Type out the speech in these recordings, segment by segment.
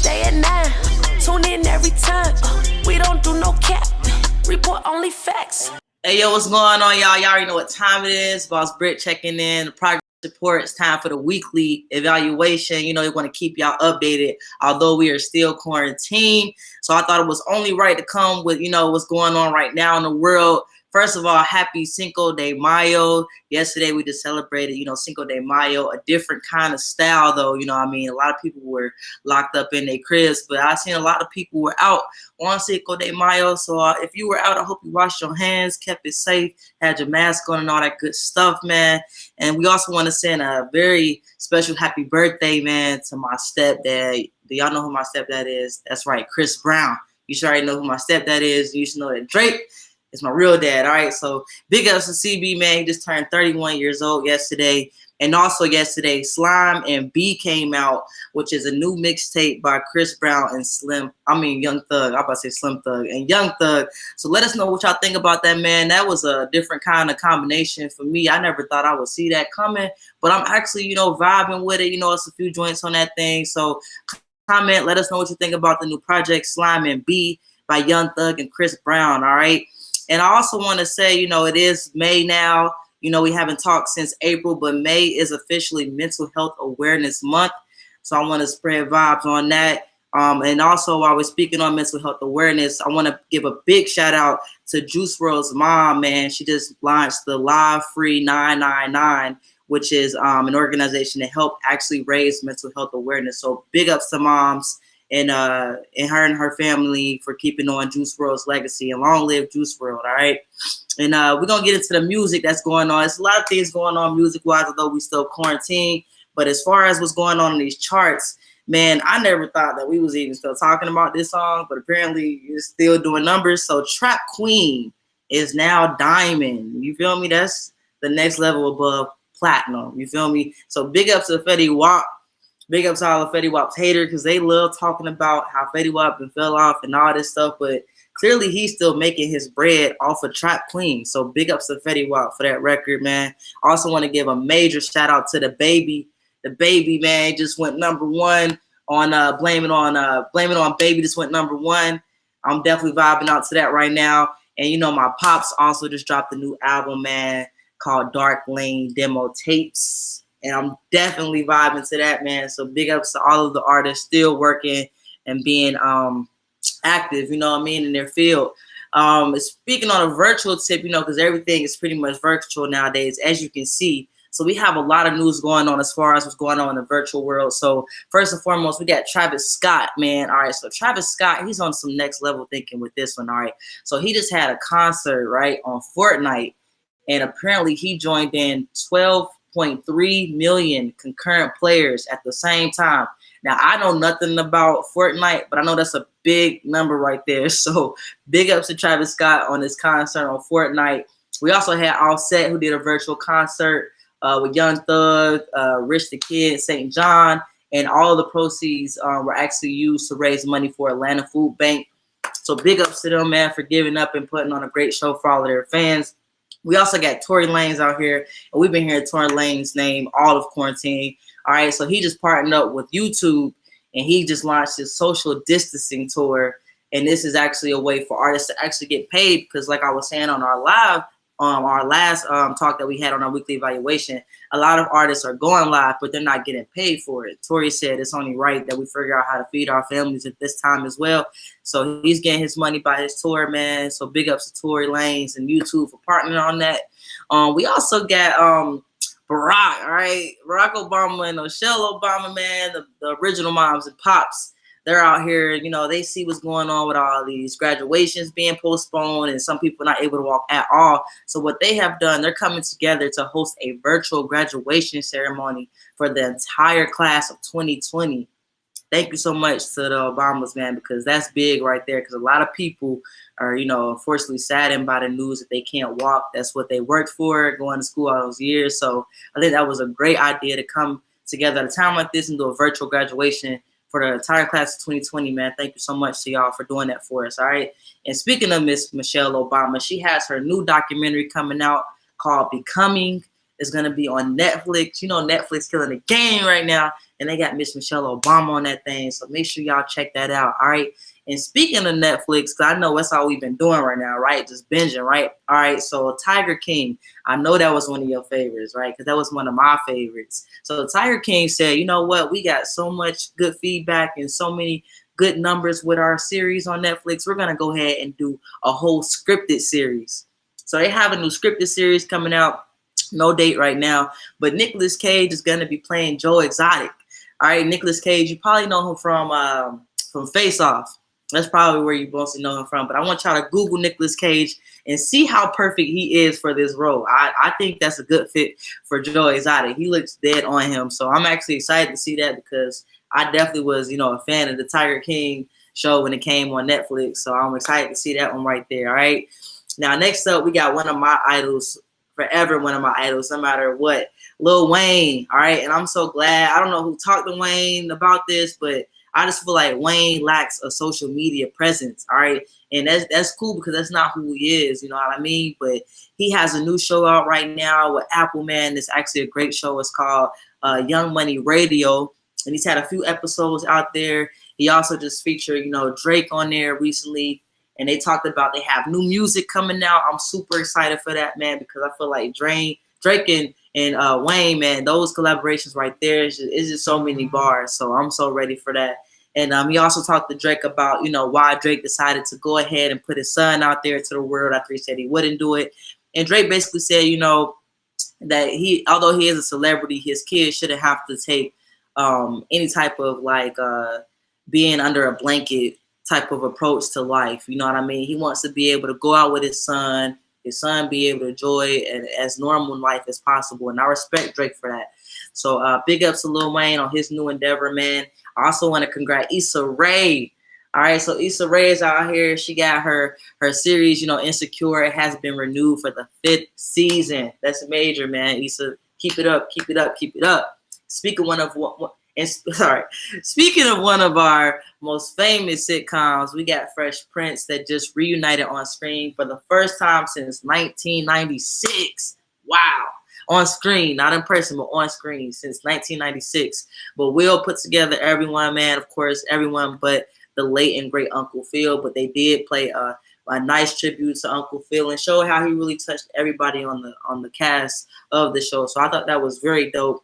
Wednesday at 9. Tune in every time. We don't do no cap. Report only facts. Hey, yo, what's going on, y'all? Y'all already know what time it is. Boss Britt checking in. The progress report. It's time for the weekly evaluation. You know, we want to keep y'all updated, although we are still quarantined. So I thought it was only right to come with, you know, what's going on right now in the world. First of all, happy Cinco de Mayo. Yesterday, we just celebrated, you know, Cinco de Mayo, a different kind of style, though. You know what I mean? A lot of people were locked up in their cribs, but I seen a lot of people were out on Cinco de Mayo. So if you were out, I hope you washed your hands, kept it safe, had your mask on and all that good stuff, man. And we also want to send a very special happy birthday, man, to my stepdad. Do y'all know who my stepdad is? That's right, Chris Brown. You should already know who my stepdad is. You should know that Drake is my real dad. All right, so big ups to CB, man. He just turned 31 years old yesterday. And also yesterday, Slime and B came out, which is a new mixtape by Chris Brown and Young Thug. I'm about to say Slim Thug and Young Thug. So let us know what y'all think about that, man. That was a different kind of combination for me. I never thought I would see that coming, but I'm actually, you know, vibing with it. You know, it's a few joints on that thing. So comment, let us know what you think about the new project, Slime and B by Young Thug and Chris Brown, all right? And I also want to say, you know, it is May now. You know, we haven't talked since April, but May is officially Mental Health Awareness Month. So I want to spread vibes on that. And also, while we're speaking on mental health awareness, I want to give a big shout out to Juice WRLD's mom, man. She just launched the Live Free 999, which is an organization to help actually raise mental health awareness. So big ups to moms and her and her family for keeping on Juice WRLD's legacy, and long live Juice WRLD, all right? And we're going to get into the music that's going on. There's a lot of things going on music-wise, although we still quarantined. But as far as what's going on in these charts, man, I never thought that we was even still talking about this song, but apparently it's still doing numbers. So Trap Queen is now diamond. You feel me? That's the next level above platinum. You feel me? So big ups to Fetty Wap. Big ups to all of Fetty Wap's haters, because they love talking about how Fetty Wap fell off and all this stuff, but clearly he's still making his bread off of Trap Queen. So big ups to Fetty Wap for that record, man. Also want to give a major shout out to the baby. The baby, man, just went #1 on Blame It On Baby. Just went #1. I'm definitely vibing out to that right now. And you know, my pops also just dropped a new album, man, called Dark Lane Demo Tapes. And I'm definitely vibing to that, man. So big ups to all of the artists still working and being active, you know what I mean, in their field. Speaking on a virtual tip, you know, because everything is pretty much virtual nowadays, as you can see. So we have a lot of news going on as far as what's going on in the virtual world. So first and foremost, we got Travis Scott, man. All right, so Travis Scott, he's on some next level thinking with this one, all right? So he just had a concert, right, on Fortnite, and apparently he joined in 12.3 million concurrent players at the same time. Now, I know nothing about Fortnite, but I know that's a big number right there. So big ups to Travis Scott on his concert on Fortnite. We also had Offset, who did a virtual concert with Young Thug, Rich the Kid, St. John, and all the proceeds were actually used to raise money for Atlanta Food Bank. So big ups to them, man, for giving up and putting on a great show for all of their fans. We also got Tory Lanez out here, and we've been hearing Tory Lanez's name all of quarantine. All right, so he just partnered up with YouTube, and he just launched his social distancing tour. And this is actually a way for artists to actually get paid, because like I was saying on our last talk that we had on our weekly evaluation, a lot of artists are going live, but they're not getting paid for it. Tory said it's only right that we figure out how to feed our families at this time as well. So he's getting his money by his tour, man. So big ups to Tory Lanez and YouTube for partnering on that. We also got Barack, all right? Barack Obama and Michelle Obama, man, the original moms and pops. They're out here, you know, they see what's going on with all these graduations being postponed and some people not able to walk at all. So what they have done, they're coming together to host a virtual graduation ceremony for the entire class of 2020. Thank you so much to the Obamas, man, because that's big right there, because a lot of people are, you know, unfortunately saddened by the news that they can't walk. That's what they worked for, going to school all those years. So I think that was a great idea to come together at a time like this and do a virtual graduation for the entire class of 2020, man. Thank you so much to y'all for doing that for us, all right? And speaking of Miss Michelle Obama, she has her new documentary coming out called Becoming. is going to be on Netflix. You know, Netflix killing the game right now, and they got Miss Michelle Obama on that thing. So make sure y'all check that out. All right. And speaking of Netflix, because I know that's all we've been doing right now, right? Just binging, right? All right. So Tiger King, I know that was one of your favorites, right? Because that was one of my favorites. So Tiger King said, you know what? We got so much good feedback and so many good numbers with our series on Netflix. We're going to go ahead and do a whole scripted series. So they have a new scripted series coming out. No date right now. But Nicolas Cage is going to be playing Joe Exotic. All right. Nicolas Cage, you probably know him from Face Off. That's probably where you mostly know him from. But I want y'all to Google Nicolas Cage and see how perfect he is for this role. I think that's a good fit for Joe Exotic. He looks dead on him. So I'm actually excited to see that because I definitely was, you know, a fan of the Tiger King show when it came on Netflix. So I'm excited to see that one right there. All right. Now, next up, we got one of my idols, forever one of my idols, no matter what, Lil Wayne. All right. And I'm so glad. I don't know who talked to Wayne about this, but I just feel like Wayne lacks a social media presence, all right? And that's cool because that's not who he is, you know what I mean? But he has a new show out right now with Apple, man. It's actually a great show. It's called Young Money Radio, and he's had a few episodes out there. He also just featured, you know, Drake on there recently, and they talked about they have new music coming out. I'm super excited for that, man, because I feel like Drake and Wayne, man, those collaborations right there is just so many bars. So I'm so ready for that. And he also talked to Drake about, you know, why Drake decided to go ahead and put his son out there to the world after he said he wouldn't do it. And Drake basically said, you know, that although he is a celebrity, his kids shouldn't have to take any type of like being under a blanket type of approach to life. You know what I mean? He wants to be able to go out with his son be able to enjoy it as normal life as possible. And I respect Drake for that. So big ups to Lil Wayne on his new endeavor, man. I also want to congratulate Issa Rae. All right, so Issa Rae is out here. She got her series, you know, Insecure. It has been renewed for the 5th season. That's major, man. Issa, keep it up, keep it up, keep it up. Speaking of one of our most famous sitcoms, we got Fresh Prince that just reunited on screen for the first time since 1996. Wow. On screen, not in person, but on screen since 1996. But Will put together everyone, man. Of course, everyone but the late and great Uncle Phil. But they did play a nice tribute to Uncle Phil and show how he really touched everybody on the cast of the show. So I thought that was very dope.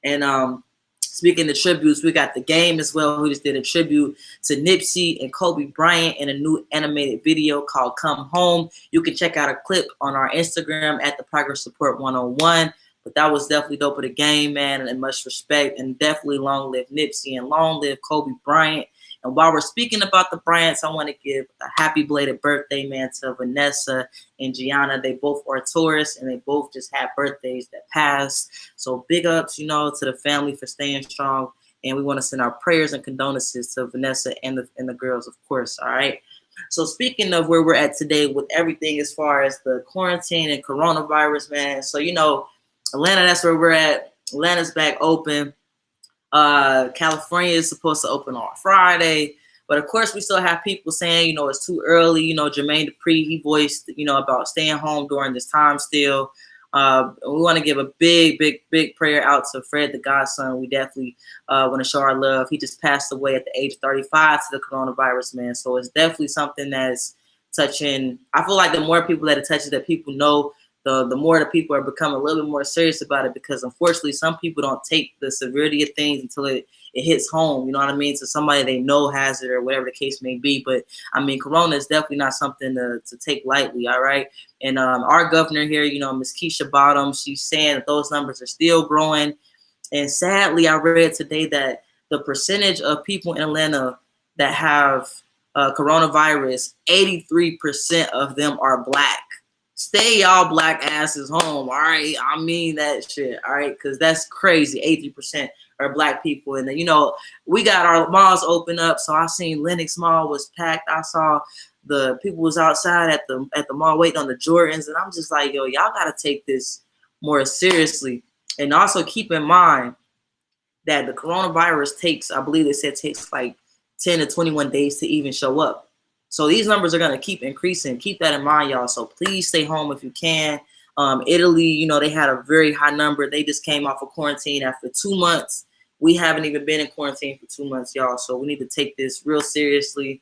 And speaking of tributes, we got The Game as well, who just did a tribute to Nipsey and Kobe Bryant in a new animated video called Come Home. You can check out a clip on our Instagram at the Progress Support 101. But that was definitely dope of The Game, man, and much respect. And definitely long live Nipsey and long live Kobe Bryant. And while we're speaking about the Bryants, I want to give a happy belated birthday, man, to Vanessa and Gianna. They both are Taurus, and they both just had birthdays that passed. So big ups, you know, to the family for staying strong. And we want to send our prayers and condolences to Vanessa and the girls, of course, all right? So speaking of where we're at today with everything as far as the quarantine and coronavirus, man. So, you know, Atlanta, that's where we're at. Atlanta's back open. California is supposed to open on Friday, but of course we still have people saying, you know, it's too early. You know, Jermaine Dupri, he voiced, you know, about staying home during this time still. We want to give a big prayer out to Fred the Godson. We definitely want to show our love. He just passed away at the age of 35 to the coronavirus, man. So it's definitely something that's touching. I feel like the more people that it touches, that people know, the more the people are becoming a little bit more serious about it, because unfortunately some people don't take the severity of things until it hits home, you know what I mean, to somebody they know has it or whatever the case may be. But I mean, corona is definitely not something to take lightly, all right? And our governor here, you know, Ms. Keisha Bottom, she's saying that those numbers are still growing. And sadly, I read today that the percentage of people in Atlanta that have coronavirus, 83% of them are Black. Stay y'all Black asses home, all right? I mean that shit, all right? Because that's crazy. 80% are Black people. And, you know, we got our malls open up. So I seen Lenox Mall was packed. I saw the people was outside at the mall waiting on the Jordans. And I'm just like, yo, y'all got to take this more seriously. And also keep in mind that the coronavirus takes, I believe they said takes like 10 to 21 days to even show up. So these numbers are going to keep increasing. Keep that in mind, y'all. So please stay home if you can. Italy, you know, they had a very high number. They just came off of quarantine after 2 months. We haven't even been in quarantine for 2 months, y'all. So we need to take this real seriously.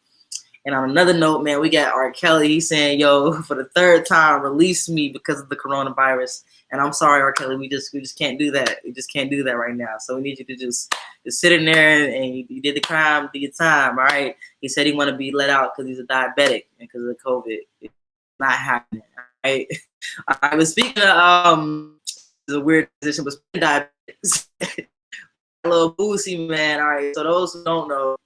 And on another note, man, we got R. Kelly. He's saying, yo, for the third time, release me because of the coronavirus. And I'm sorry, R. Kelly, we just can't do that. We just can't do that right now. So we need you to just sit in there and you did the crime, do your time, all right? He said he want to be let out because he's a diabetic and because of COVID. It's not happening, all right? I was speaking of it's a weird position, but speaking of diabetics, little Boosie, man, all right? So those who don't know,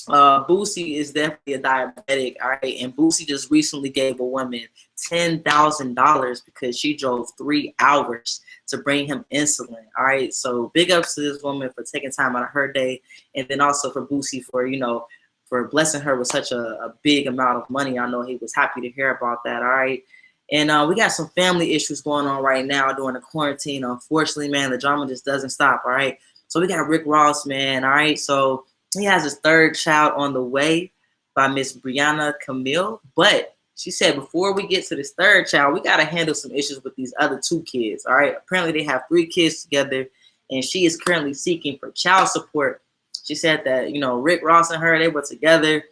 Boosie is definitely a diabetic, all right? And Boosie just recently gave a woman $10,000 because she drove 3 hours to bring him insulin, all right? So big ups to this woman for taking time out of her day, and then also for Boosie for, you know, for blessing her with such a big amount of money. I know he was happy to hear about that, all right? And we got some family issues going on right now during the quarantine. Unfortunately, man, the drama just doesn't stop, all right? So we got Rick Ross, man, all right? So he has his 3rd child on the way by Miss Brianna Camille. But she said before we get to this 3rd child, we got to handle some issues with these other 2 kids, all right? Apparently they have 3 kids together, and she is currently seeking for child support. She said that, you know, Rick Ross and her, they were together,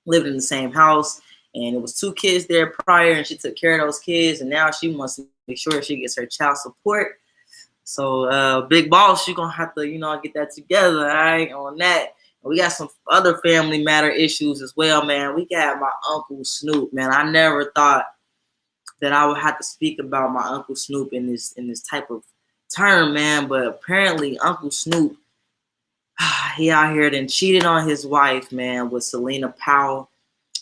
lived in the same house, and it was 2 kids there prior, and she took care of those kids, and now she wants to make sure she gets her child support. So, Big Boss, you're going to have to, you know, get that together, all right, on that. We got some other family matter issues as well, man. We got my Uncle Snoop, man. I never thought that I would have to speak about my Uncle Snoop in this type of term, man. But apparently, Uncle Snoop, he out here then cheated on his wife, man, with Selena Powell.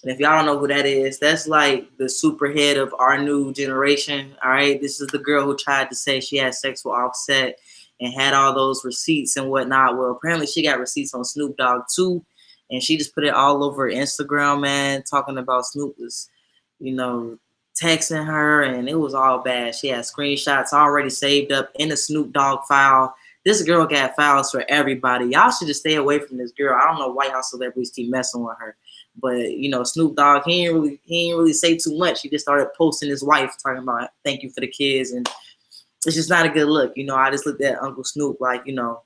And if y'all don't know who that is, that's like the superhead of our new generation, all right? This is the girl who tried to say she had sex with Offset and had all those receipts and whatnot. Well, apparently she got receipts on Snoop Dogg too, and she just put it all over Instagram, man, talking about Snoop was, you know, texting her, and it was all bad. She had screenshots already saved up in the Snoop Dogg file. This girl got files for everybody. Y'all should just stay away from this girl. I don't know why y'all celebrities keep messing with her. But, you know, Snoop Dogg, he ain't really say too much. He just started posting his wife, talking about thank you for the kids, and it's just not a good look. You know, I just looked at Uncle Snoop like, you know,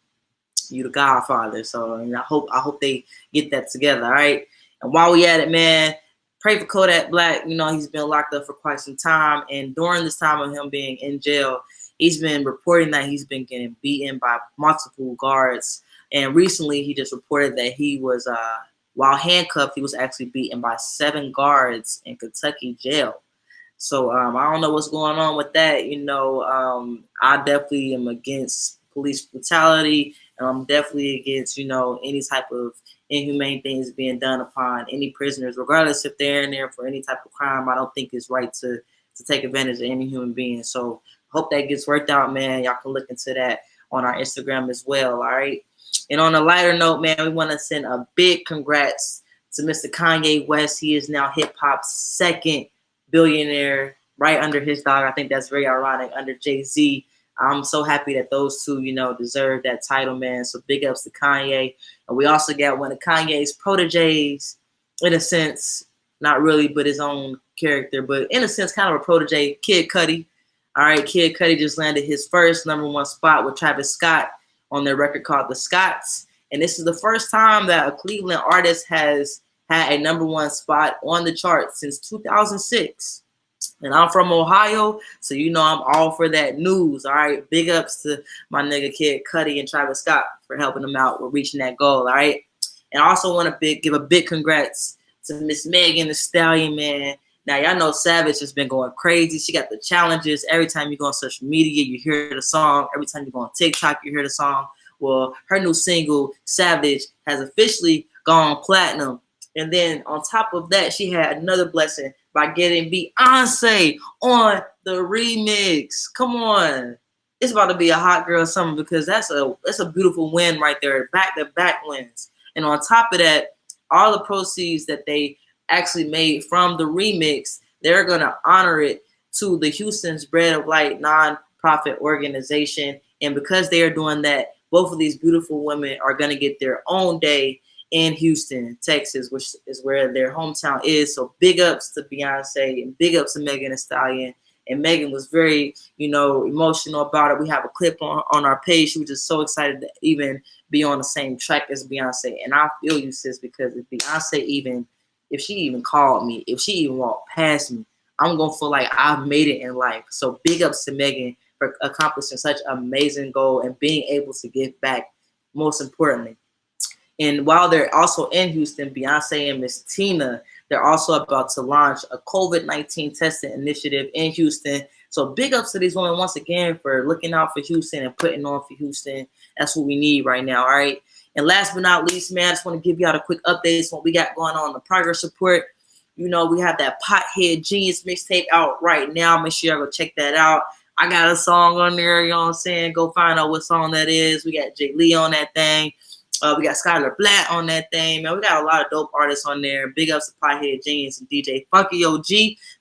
you the godfather. So I hope they get that together, all right? And while we at it, man, pray for Kodak Black. You know, he's been locked up for quite some time. And during this time of him being in jail, he's been reporting that he's been getting beaten by multiple guards. And recently he just reported that he was, while handcuffed, he was actually beaten by 7 guards in Kentucky jail. So I don't know what's going on with that. You know, I definitely am against police brutality, and I'm definitely against, you know, any type of inhumane things being done upon any prisoners, regardless if they're in there for any type of crime. I don't think it's right to take advantage of any human being. So hope that gets worked out, man. Y'all can look into that on our Instagram as well, all right? And on a lighter note, man, we want to send a big congrats to Mr. Kanye West. He is now hip-hop's 2nd billionaire, right under his dog. I think that's very ironic, under Jay-Z. I'm so happy that those 2, you know, deserve that title, man. So big ups to Kanye. And we also got one of Kanye's proteges, in a sense, not really, but his own character, but in a sense, kind of a protege, Kid Cudi. All right, Kid Cudi just landed his first #1 spot with Travis Scott on their record called The Scotts. And this is the first time that a Cleveland artist has had a #1 spot on the chart since 2006. And I'm from Ohio, so you know I'm all for that news, all right? Big ups to my nigga Kid Cudi and Travis Scott for helping them out with reaching that goal, all right? And I also want to give a big congrats to Miss Megan Thee Stallion, man. Now, y'all know Savage has been going crazy. She got the challenges. Every time you go on social media, you hear the song. Every time you go on TikTok, you hear the song. Well, her new single, Savage, has officially gone platinum. And then on top of that, she had another blessing by getting Beyonce on the remix. Come on. It's about to be a hot girl summer because that's a beautiful win right there. Back-to-back wins. And on top of that, all the proceeds that they actually made from the remix, they're going to honor it to the Houston's Bread of Light nonprofit organization. And because they are doing that, both of these beautiful women are going to get their own day in Houston, Texas, which is where their hometown is. So big ups to Beyonce and big ups to Megan Thee Stallion And Megan was very, emotional about it. We have a clip on our page. She was just so excited to even be on the same track as Beyonce. And I feel you, sis, because if Beyonce if she even called me, if she even walked past me, I'm going to feel like I've made it in life. So big ups to Megan for accomplishing such an amazing goal and being able to give back, most importantly. And while they're also in Houston, Beyonce and Miss Tina, they're also about to launch a COVID-19 testing initiative in Houston. So big ups to these women once again for looking out for Houston and putting on for Houston. That's what we need right now, all right? And last but not least, man, I just want to give y'all a quick update on what we got going on in the progress report. We have that Pothead Genius mixtape out right now. Make sure y'all go check that out. I got a song on there, you know what I'm saying? Go find out what song that is. We got Jay Lee on that thing. We got Skylar Blatt on that thing, man. We got a lot of dope artists on there. Big ups to Pothead Genius and DJ Funky OG.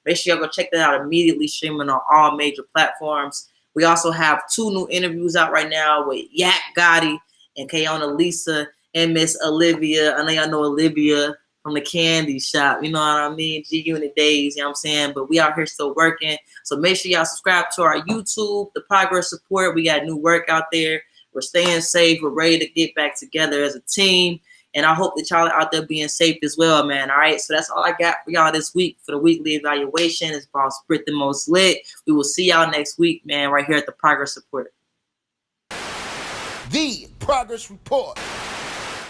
Make sure y'all go check that out immediately, streaming on all major platforms. We also have 2 new interviews out right now with Yak Gotti and Kayona Lisa and Miss Olivia. I know y'all know Olivia from the candy shop, you know what I mean? G-Unit days, you know what I'm saying? But we out here still working. So make sure y'all subscribe to our YouTube, The Progress Report. We got new work out there. We're staying safe. We're ready to get back together as a team. And I hope that y'all are out there being safe as well, man. All right. So that's all I got for y'all this week for the weekly evaluation. It's Boss Britt, the most lit. We will see y'all next week, man, right here at The Progress Report. The Progress Report.